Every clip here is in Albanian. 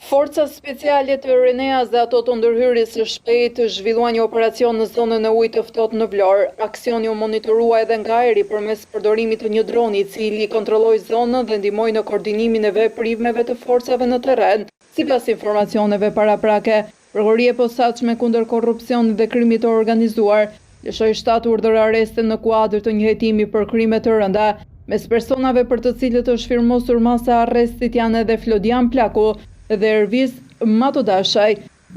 Forcat speciale të Reneas dhe ato të ndërhyrjes së shpejtë zhvilluan një operacion në zonën e ujit të ftohtë në Vlorë. Aksioni u monitorua edhe nga ajri përmes përdorimit të një droni i cili kontrolloi zonën dhe ndihmoi në koordinimin e veprimeve të forcave në terren. Sipas informacioneve paraprake, Prokuria e Posaçme kundër korrupsionit dhe krimit të organizuar lëshoi 7 urdhër arreste në kuadër të një hetimi për krime të rënda. Mes personave për të cilët është firmosur masa arrestit janë edhe Flodian Plaku dhe Ervis Matodashaj.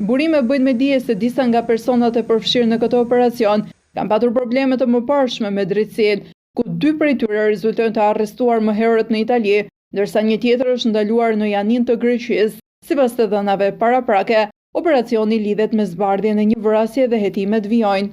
Burime bëjnë me dije se disa nga personat e përfshirë në këtë operacion kanë patur probleme të mëparshme me drejtsinë, ku 2 prej tyre rezultojnë të arrestuar më herët në Itali, ndërsa një tjetër është ndaluar në Janin të Greqisë. Sipas të dhënave paraprake, operacioni lidhet me zbardhjen e një vrasje dhe hetimet vijojnë.